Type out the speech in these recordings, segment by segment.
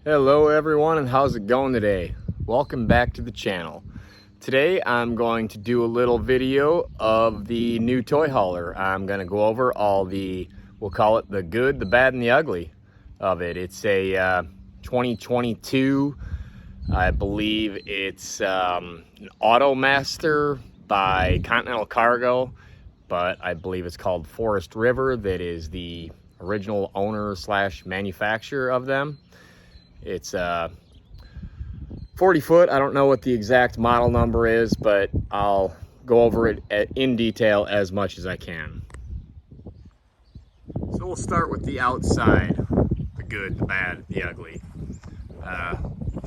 Hello everyone, and how's it going today? Welcome back to the channel. Today I'm going to do a little video of the new toy hauler. I'm going to go over all the, we'll call it the good, the bad, and the ugly of it. It's a 2022, I believe it's an Automaster by Continental Cargo, but I believe it's called Forest River. That is the original owner slash manufacturer of them. It's 40 foot. I don't know what the exact model number is, but I'll go over it in detail as much as I can. So we'll start with the outside, the good, the bad, the ugly.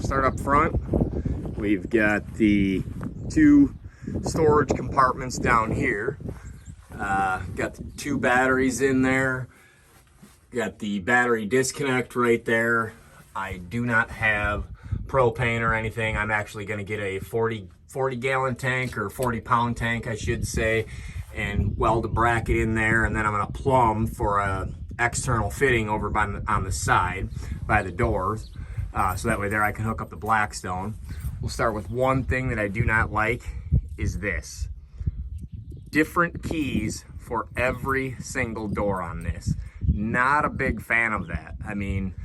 Start up front. We've got the two storage compartments down here. Got the two batteries in there. Got the battery disconnect right there. I do not have propane or anything. I'm actually going to get a 40 gallon tank, or 40 pound tank I should say, and weld a bracket in there, and then I'm going to plumb for a external fitting over on the side by the doors, so that way there I can hook up the Blackstone. We'll start with one thing that I do not like is this. Different keys for every single door on this. Not a big fan of that. I mean,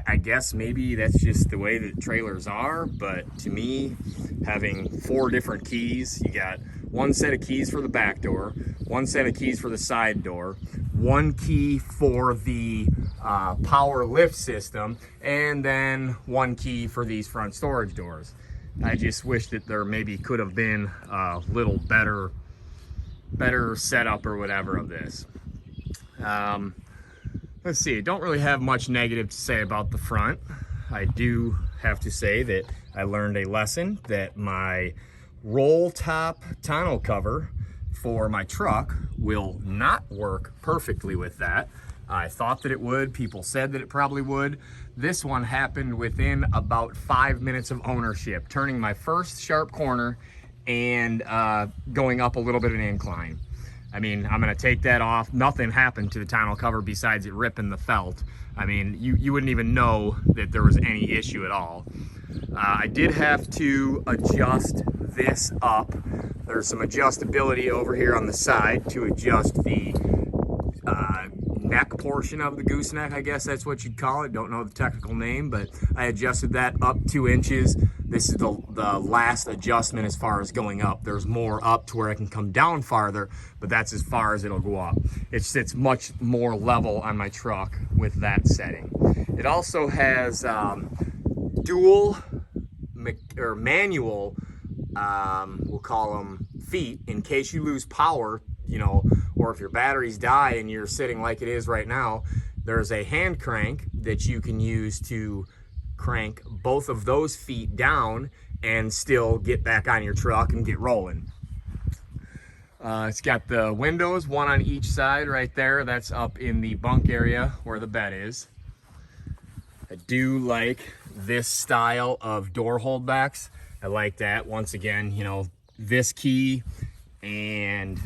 I guess maybe that's just the way that trailers are, but to me, having 4 different keys, you got one set of keys for the back door, one set of keys for the side door, one key for the power lift system, and then one key for these front storage doors. I just wish that there maybe could have been a little better setup or whatever of this. Let's see, I don't really have much negative to say about the front. I do have to say that I learned a lesson that my roll top tonneau cover for my truck will not work perfectly with that. I thought that it would. People said that it probably would. This one happened within about 5 minutes of ownership, turning my first sharp corner and going up a little bit of an incline. I mean, I'm gonna take that off. Nothing happened to the tonneau cover besides it ripping the felt. I mean, you wouldn't even know that there was any issue at all. I did have to adjust this up. There's some adjustability over here on the side to adjust the neck portion of the gooseneck, I guess that's what you'd call it. Don't know the technical name, but I adjusted that up 2 inches. This is the last adjustment as far as going up. There's more up to where I can come down farther, but that's as far as it'll go up. It sits much more level on my truck with that setting. It also has dual or manual, we'll call them feet, in case you lose power, you know, or if your batteries die and you're sitting like it is right now. There's a hand crank that you can use to crank both of those feet down and still get back on your truck and get rolling. It's got the windows, one on each side right there. That's up in the bunk area where the bed is. I do like this style of door holdbacks. I like that. Once again, you know, this key and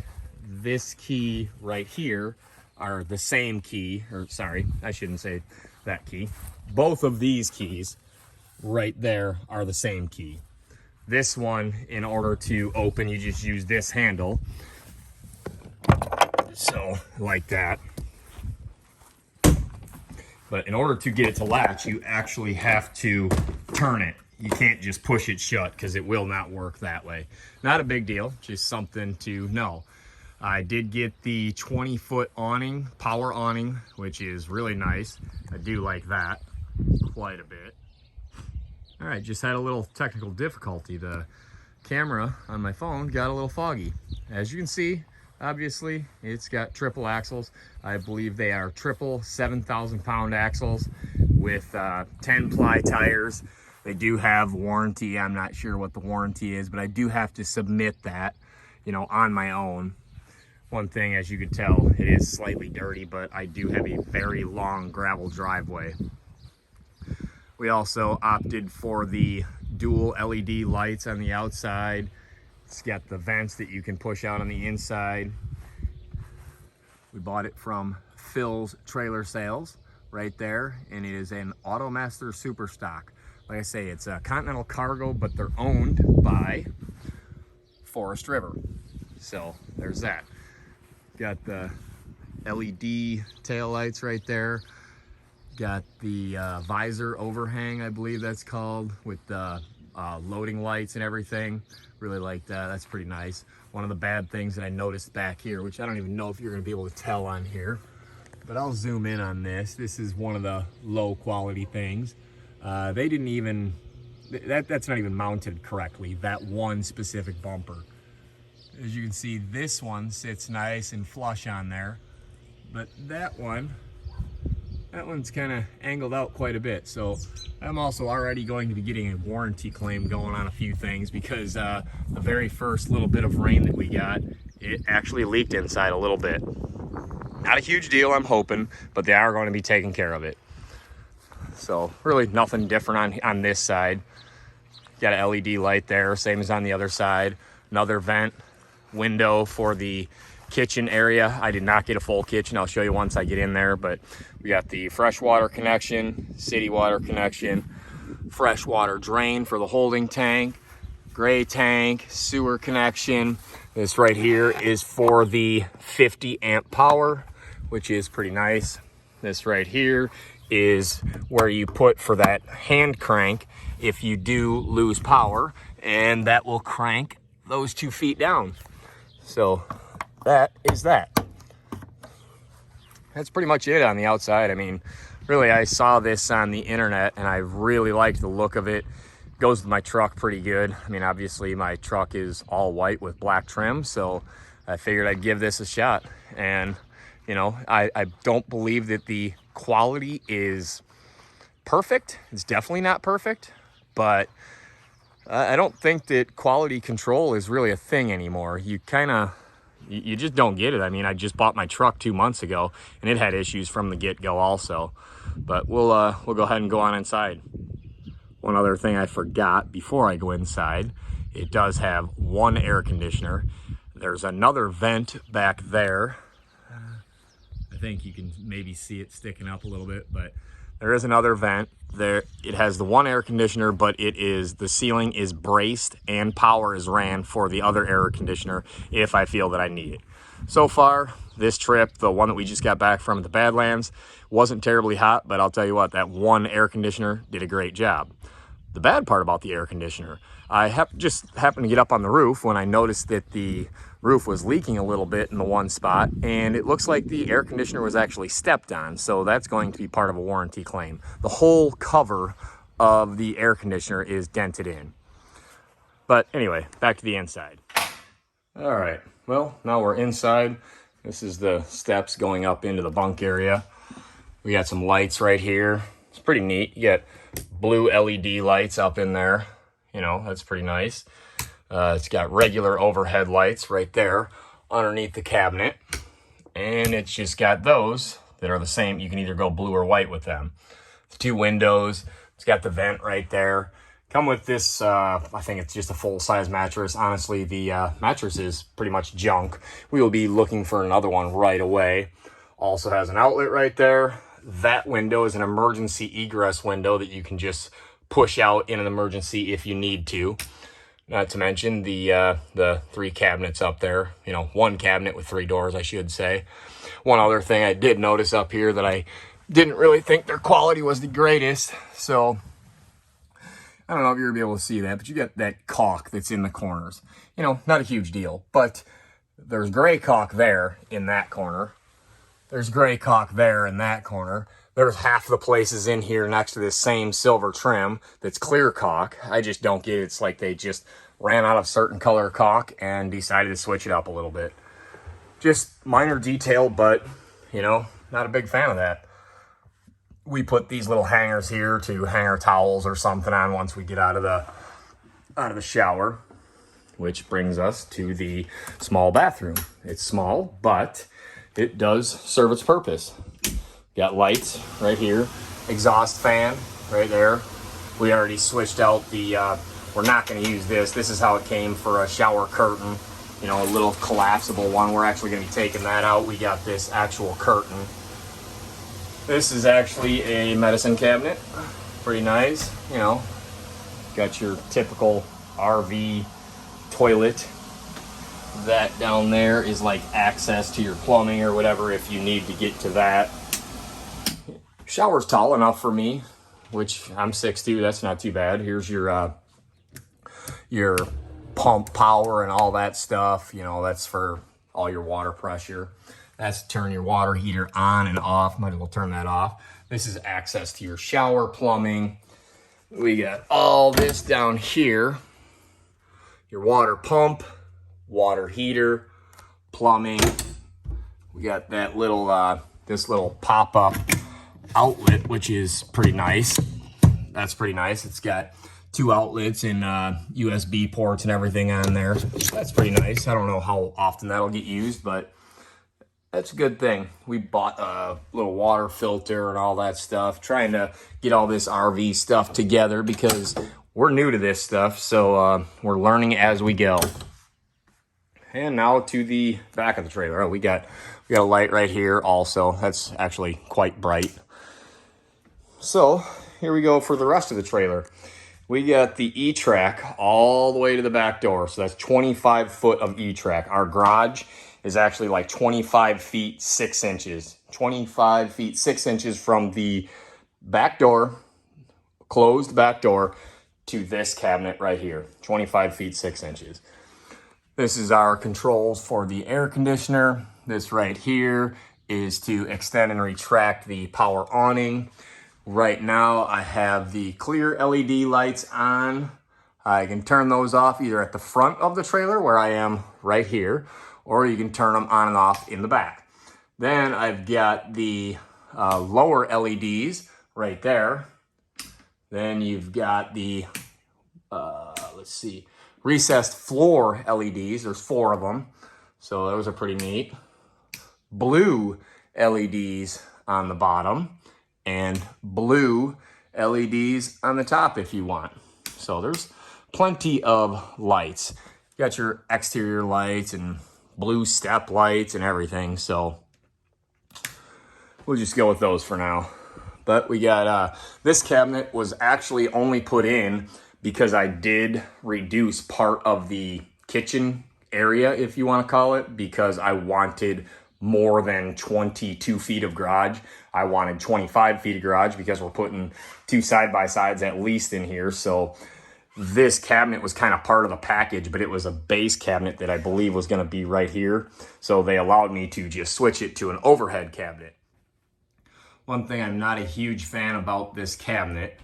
this key right here are the same key, or sorry, I shouldn't say that key. Both of these keys right there are the same key. This one, in order to open, you just use this handle. So, like that. But in order to get it to latch, you actually have to turn it. You can't just push it shut because it will not work that way. Not a big deal, just something to know. I did get the 20-foot awning, power awning, which is really nice. I do like that quite a bit. All right, just had a little technical difficulty. The camera on my phone got a little foggy. As you can see, obviously, it's got triple axles. I believe they are triple 7,000-pound axles with 10-ply tires. They do have warranty. I'm not sure what the warranty is, but I do have to submit that, you know, on my own. One thing, as you can tell, it is slightly dirty, but I do have a very long gravel driveway. We also opted for the dual LED lights on the outside. It's got the vents that you can push out on the inside. We bought it from Phil's Trailer Sales. right there, and it is an Automaster Super Stock. Like I say, it's a Continental Cargo, but they're owned by Forest River. So there's that. Got the LED tail lights right there. Got the visor overhang, I believe that's called, with the loading lights and everything. Really like that. That's pretty nice. One of the bad things that I noticed back here, which I don't even know if you're going to be able to tell on here, but I'll zoom in on this. This is one of the low quality things. They didn't even, that's not even mounted correctly, that one specific bumper. As you can see, this one sits nice and flush on there, but that one's kind of angled out quite a bit. So I'm also already going to be getting a warranty claim going on a few things, because the very first little bit of rain that we got, it actually leaked inside a little bit. Not a huge deal, I'm hoping, but they are going to be taking care of it. So really nothing different on this side. Got an LED light there, same as on the other side. Another vent window for the kitchen area. I did not get a full kitchen. I'll show you once I get in there, but we got the fresh water connection, city water connection, fresh water drain for the holding tank, gray tank, sewer connection. This right here is for the 50 amp power, which is pretty nice. This right here is where you put for that hand crank if you do lose power, and that will crank those 2 feet down. So that is that. That's pretty much it on the outside. I mean, really, I saw this on the internet and I really liked the look of it. Goes with my truck pretty good. I mean, obviously my truck is all white with black trim, so I figured I'd give this a shot. And you know, I don't believe that the quality is perfect. It's definitely not perfect, but I don't think that quality control is really a thing anymore. You just don't get it. I mean, I just bought my truck 2 months ago and it had issues from the get-go also. But we'll go ahead and go on inside. One other thing I forgot before I go inside, it does have one air conditioner. There's another vent back there. I think you can maybe see it sticking up a little bit, but there is another vent there. It has the one air conditioner, but the ceiling is braced and power is ran for the other air conditioner if I feel that I need it. So far, this trip, the one that we just got back from the Badlands, wasn't terribly hot, but I'll tell you what, that one air conditioner did a great job. The bad part about the air conditioner, I just happened to get up on the roof when I noticed that the roof was leaking a little bit in the one spot, and it looks like the air conditioner was actually stepped on, so that's going to be part of a warranty claim. The whole cover of the air conditioner is dented in. But anyway, back to the inside. All right, well, now we're inside. This is the steps going up into the bunk area. We got some lights right here. It's pretty neat. You got blue LED lights up in there. You know, that's pretty nice. It's got regular overhead lights right there underneath the cabinet. And it's just got those that are the same. You can either go blue or white with them. It's 2 windows. It's got the vent right there. Come with this, I think it's just a full-size mattress. Honestly, the mattress is pretty much junk. We will be looking for another one right away. Also has an outlet right there. That window is an emergency egress window that you can just push out in an emergency if you need to. Not to mention the 3 cabinets up there. You know, 1 cabinet with 3 doors, I should say. One other thing I did notice up here that I didn't really think their quality was the greatest. So, I don't know if you're going to be able to see that, but you got that caulk that's in the corners. You know, not a huge deal, but there's gray caulk there in that corner. There's gray caulk there in that corner. There's half the places in here next to this same silver trim that's clear caulk. I just don't get it. It's like they just ran out of certain color caulk and decided to switch it up a little bit. Just minor detail, but, you know, not a big fan of that. We put these little hangers here to hang our towels or something on once we get out of the shower, which brings us to the small bathroom. It's small, but it does serve its purpose. Got lights right here, exhaust fan right there. We already switched out the, we're not gonna use this. This is how it came for a shower curtain, you know, a little collapsible one. We're actually gonna be taking that out. We got this actual curtain. This is actually a medicine cabinet. Pretty nice, you know. Got your typical RV toilet. That down there is like access to your plumbing or whatever if you need to get to that. Shower's tall enough for me, which I'm 6'2", that's not too bad. Here's your pump power and all that stuff. You know, that's for all your water pressure. That's to turn your water heater on and off. Might as well turn that off. This is access to your shower plumbing. We got all this down here. Your water pump, water heater, plumbing. We got that little, this little pop-up outlet, which is pretty nice. That's pretty nice. It's got 2 outlets and USB ports and everything on there. That's pretty nice. I don't know how often that'll get used, but that's a good thing. We bought a little water filter and all that stuff, trying to get all this RV stuff together because we're new to this stuff, so we're learning as we go. And now to the back of the trailer. Oh, we got a light right here also. That's actually quite bright. So here we go for the rest of the trailer. We got the E-track all the way to the back door. So that's 25 foot of E-track. Our garage is actually like 25 feet 6 inches. 25 feet 6 inches from the back door, closed back door, to this cabinet right here. 25 feet 6 inches. This is our controls for the air conditioner. This right here is to extend and retract the power awning. Right now I have the clear LED lights on. I can turn those off either at the front of the trailer where I am right here, or you can turn them on and off in the back. Then I've got the lower LEDs right there. Then you've got the, recessed floor LEDs. There's 4 of them. So those are pretty neat. Blue LEDs on the bottom and blue LEDs on the top if you want. So there's plenty of lights. You got your exterior lights and blue step lights and everything. So we'll just go with those for now. But we got, this cabinet was actually only put in because I did reduce part of the kitchen area, if you want to call it, because I wanted more than 22 feet of garage. I wanted 25 feet of garage because we're putting 2 side-by-sides at least in here. So this cabinet was kind of part of the package, but it was a base cabinet that I believe was going to be right here. So they allowed me to just switch it to an overhead cabinet. One thing I'm not a huge fan about this cabinet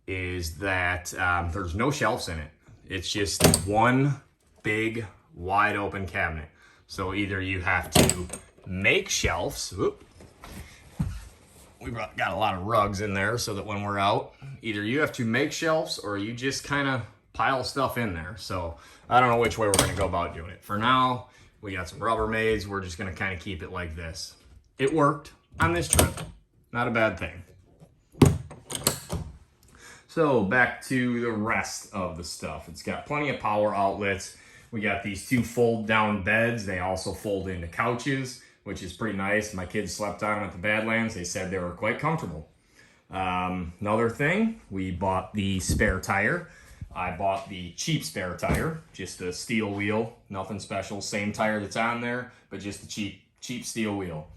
is that there's no shelves in it. It's just one big, wide open cabinet. So either you have to make shelves. We got a lot of rugs in there so that when we're out, either you have to make shelves or you just kind of pile stuff in there. So I don't know which way we're going to go about doing it. For now, we got some Rubbermaids. We're just going to kind of keep it like this. It worked on this trip. Not a bad thing. So back to the rest of the stuff. It's got plenty of power outlets. We got these 2 fold down beds. They also fold into couches, which is pretty nice. My kids slept on them at the Badlands. They said they were quite comfortable. Another thing, we bought the spare tire. I bought the cheap spare tire, just a steel wheel, nothing special. Same tire that's on there, but just a cheap steel wheel.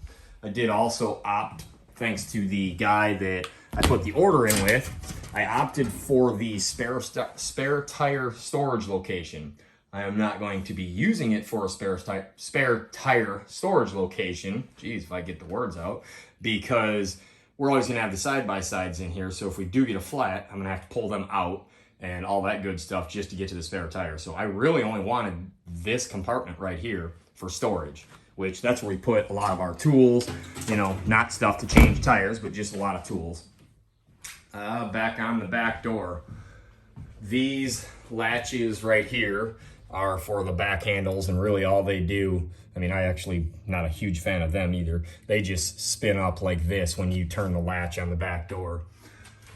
I did also opt, thanks to the guy that I put the order in with, I opted for the spare tire storage location. I am not going to be using it for a spare tire storage location. Geez, if I get the words out. Because we're always going to have the side-by-sides in here. So if we do get a flat, I'm going to have to pull them out and all that good stuff just to get to the spare tire. So I really only wanted this compartment right here for storage, which that's where we put a lot of our tools, you know, not stuff to change tires, but just a lot of tools. Back on the back door, these latches right here are for the back handles, and really all they do, I mean, I actually not a huge fan of them either. They just spin up like this when you turn the latch on the back door.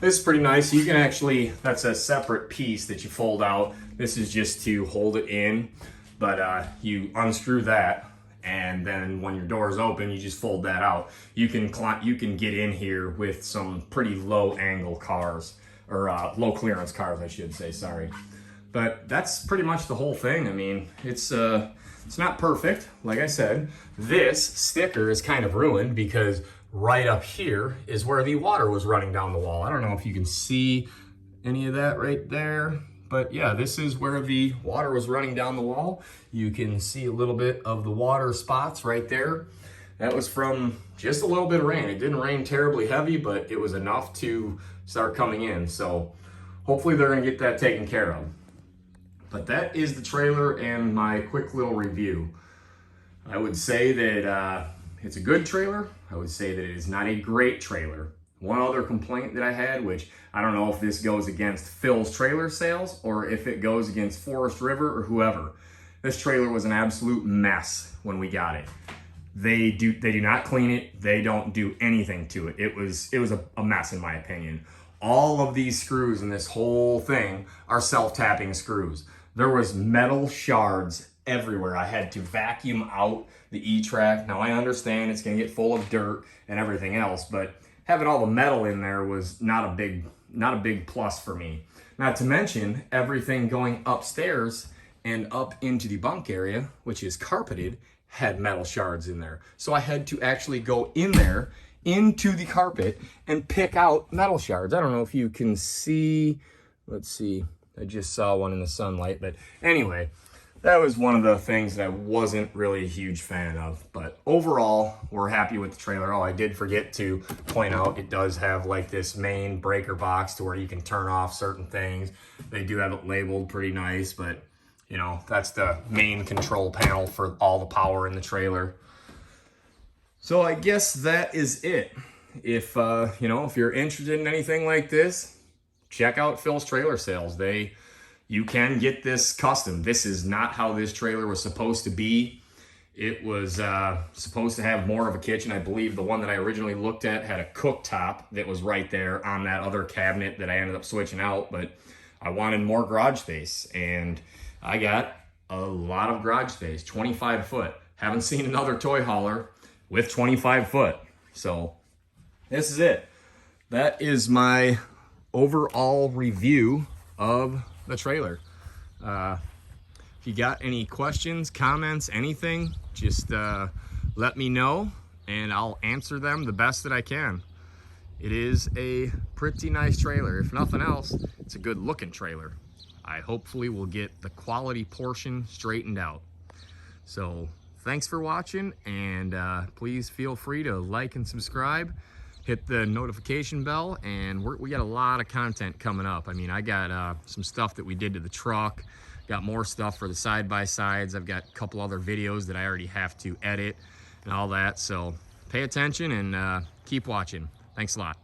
This is pretty nice. You can actually, that's a separate piece that you fold out. This is just to hold it in, but you unscrew that and then when your door is open, you just fold that out. You can get in here with some pretty low angle cars, or low clearance cars, I should say, sorry. But that's pretty much the whole thing. I mean, it's not perfect, like I said. This sticker is kind of ruined because right up here is where the water was running down the wall. I don't know if you can see any of that right there, but yeah, this is where the water was running down the wall. You can see a little bit of the water spots right there. That was from just a little bit of rain. It didn't rain terribly heavy, but it was enough to start coming in. So hopefully they're gonna get that taken care of. But that is the trailer and my quick little review. I would say that it's a good trailer. I would say that it is not a great trailer. One other complaint that I had, which I don't know if this goes against Phil's trailer sales or if it goes against Forest River or whoever. This trailer was an absolute mess when we got it. They do not clean it. They don't do anything to it. It was a mess in my opinion. All of these screws in this whole thing are self-tapping screws. There was metal shards everywhere. I had to vacuum out the E-track. Now I understand it's gonna get full of dirt and everything else, but having all the metal in there was not a big plus for me. Not to mention everything going upstairs and up into the bunk area, which is carpeted, had metal shards in there. So I had to actually go in there into the carpet and pick out metal shards. I don't know if you can see, let's see, I just saw one in the sunlight, but anyway, that was one of the things that I wasn't really a huge fan of. But overall, we're happy with the trailer. Oh, I did forget to point out, it does have like this main breaker box to where you can turn off certain things. They do have it labeled pretty nice, but you know, that's the main control panel for all the power in the trailer. So I guess that is it. If if you're interested in anything like this, check out Phil's Trailer Sales. You can get this custom. This is not how this trailer was supposed to be. It was supposed to have more of a kitchen. I believe the one that I originally looked at had a cooktop that was right there on that other cabinet that I ended up switching out, but I wanted more garage space, and I got a lot of garage space, 25 foot. Haven't seen another toy hauler with 25 foot. So this is it. That is my overall review of the trailer. If you got any questions, comments, anything, just let me know and I'll answer them the best that I can. It is a pretty nice trailer. If nothing else, it's a good looking trailer. I hopefully will get the quality portion straightened out. So thanks for watching, and please feel free to like and subscribe. Hit the notification bell, and we got a lot of content coming up. I mean, I got some stuff that we did to the truck, got more stuff for the side-by-sides. I've got a couple other videos that I already have to edit and all that. So pay attention and keep watching. Thanks a lot.